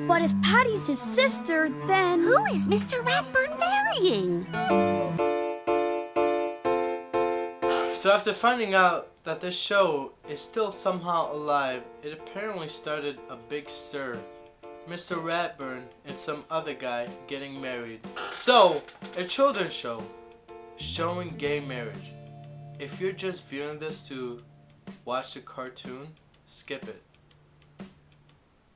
But if Patty's his sister, then... Who is Mr. Ratburn marrying? So after finding out that this show is still somehow alive, it apparently started a big stir. Mr. Ratburn and some other guy getting married. So, a children's show showing gay marriage. If you're just viewing this to watch the cartoon, skip it.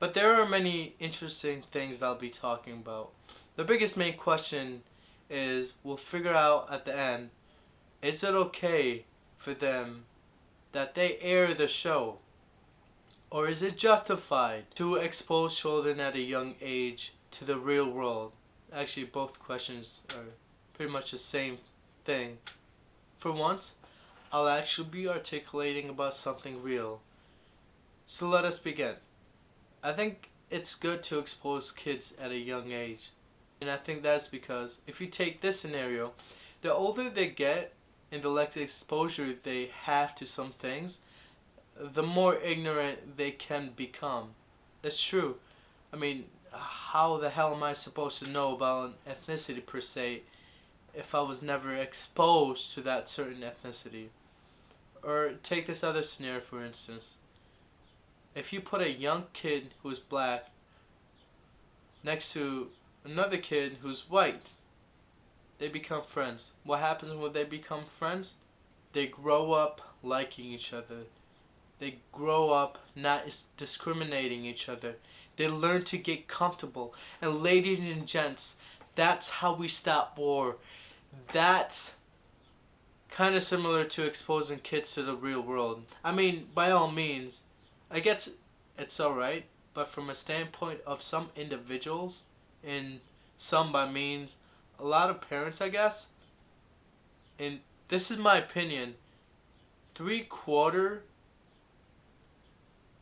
But there are many interesting things I'll be talking about. The biggest main question is, we'll figure out at the end, is it okay for them that they air the show? Or is it justified to expose children at a young age to the real world? Actually, both questions are pretty much the same thing. For once, I'll actually be articulating about something real. So let us begin. I think it's good to expose kids at a young age. And I think that's because if you take this scenario, the older they get and the less exposure they have to some things, the more ignorant they can become. That's true. I mean, how the hell am I supposed to know about an ethnicity per se if I was never exposed to that certain ethnicity? Or take this other scenario for instance. If you put a young kid who's black next to another kid who's white, they become friends. What happens when they become friends? They grow up liking each other. They grow up not discriminating each other. They learn to get comfortable. And ladies and gents, that's how we stop war. That's kind of similar to exposing kids to the real world. I mean, by all means, I guess it's alright, but from a standpoint of some individuals, and some by means, a lot of parents, I guess, and this is my opinion, 3/4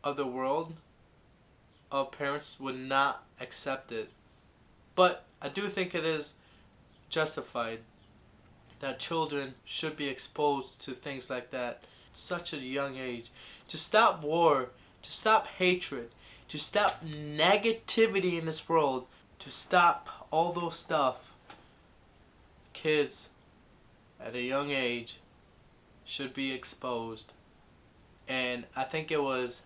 of the world of parents would not accept it. But I do think it is justified that children should be exposed to things like that at such a young age. To stop war, to stop hatred, to stop negativity in this world, to stop all those stuff, kids at a young age should be exposed. And I think it was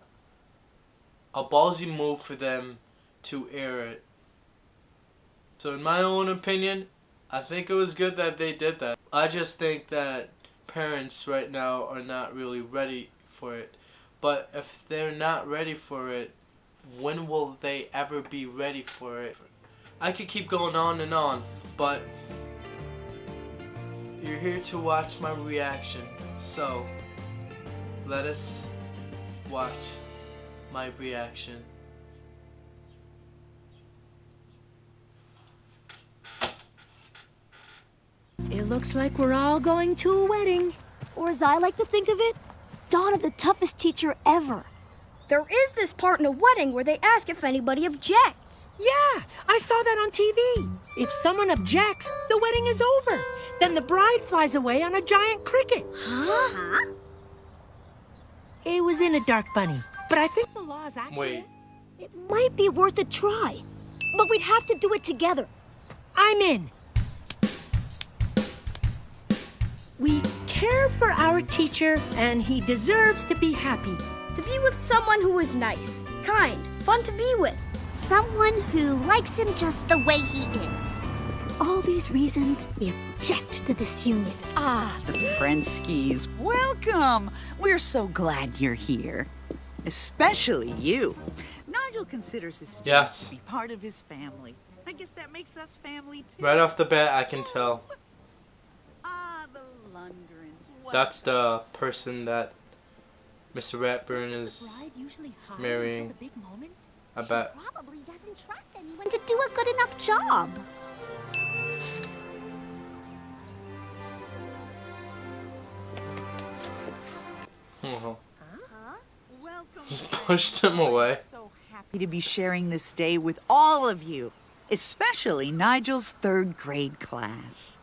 a ballsy move for them to air it. So in my own opinion, I think it was good that they did that. I just think that parents right now are not really ready for it. But if they're not ready for it, when will they ever be ready for it? I could keep going on, but you're here to watch my reaction. So let us watch my reaction. It looks like we're all going to a wedding. Or as I like to think of it, dawn of the toughest teacher ever. There is this part in a wedding where they ask if anybody objects. Yeah, I saw that on TV. If someone objects, the wedding is over. Then the bride flies away on a giant cricket. Huh? It was in a Dark Bunny, but I think the law is accurate. Wait. It might be worth a try, but we'd have to do it together. I'm in. We care for our teacher, and he deserves to be happy. To be with someone who is nice, kind, fun to be with. Someone who likes him just the way he is. For all these reasons, we object to this union. Ah, the Frenskies, welcome! We're so glad you're here. Especially you. Nigel considers his students to be part of his family. I guess that makes us family too. Right off the bat, I can tell. Ah, the Lundgrens. That's the person that Mr. Ratburn is marrying. I bet. She probably doesn't trust anyone to do a good enough job. Oh. Welcome. Just pushed him away. So happy to be sharing this day with all of you, especially Nigel's 3rd grade class.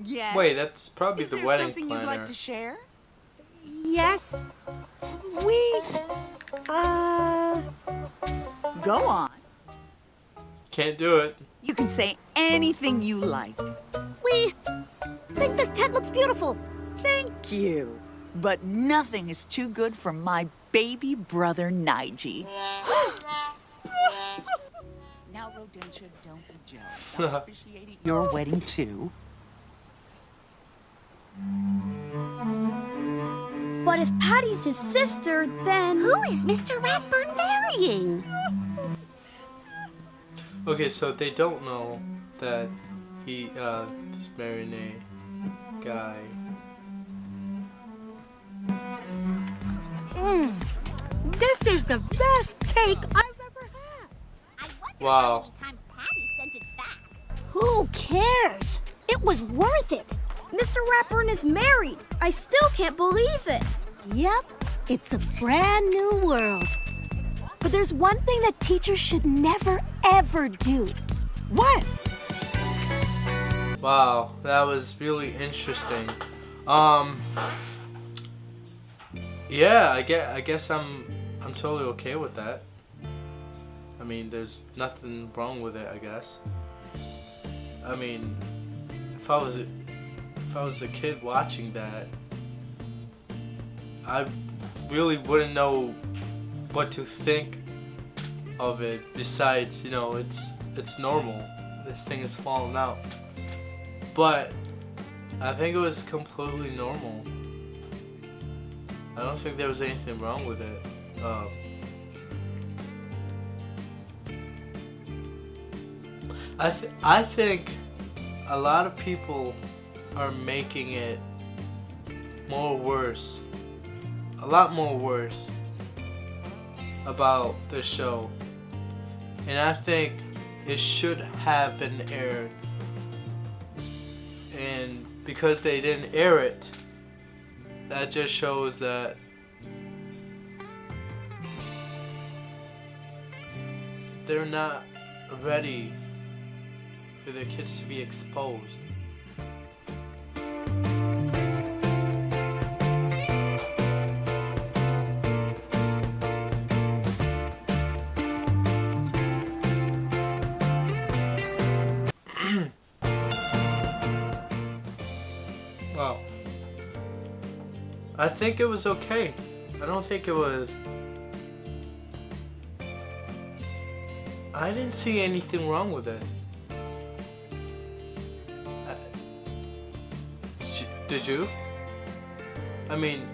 Yes. Wait, that's probably Is the there wedding something planner. you'd like to share? Yes, we, Go on. Can't do it. You can say anything you like. We think this tent looks beautiful. Thank you. But nothing is too good for my baby brother, Nige. Now, Rodentia, don't be jealous. I appreciated your wedding, too. But if Patty's his sister, then... Who is Mr. Ratburn marrying? Okay, so they don't know that he's marrying a guy. This is the best cake I've ever had. I wonder Wow. how many times Patty sent it back. Who cares? It was worth it. Mr. Ratburn is married. I still can't believe it. Yep, it's a brand new world. But there's one thing that teachers should never, ever do. What? Wow, that was really interesting. Yeah, I guess I'm totally okay with that. I mean, there's nothing wrong with it, I guess. I mean, if I was a kid watching that, I really wouldn't know what to think of it. Besides, you know, it's normal. This thing is falling out. But I think it was completely normal. I don't think there was anything wrong with it. I think a lot of people are making it more worse. A lot more worse about the show. And I think it should have been aired. And because they didn't air it, that just shows that they're not ready for their kids to be exposed. Wow. I think it was okay. I don't think it was. I didn't see anything wrong with it. Did you? I mean,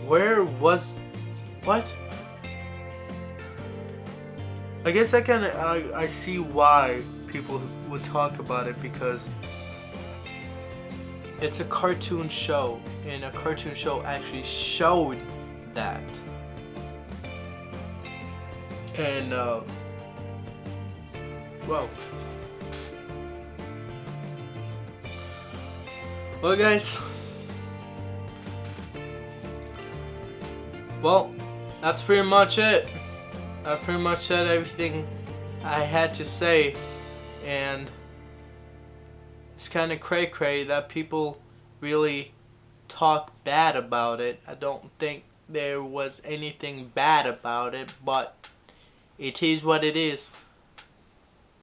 where was what? I guess I see why people would talk about it, because it's a cartoon show, and a cartoon show actually showed that. And well guys, well, that's pretty much it. I pretty much said everything I had to say, and it's kind of cray-cray that people really talk bad about it. I don't think there was anything bad about it, but it is what it is.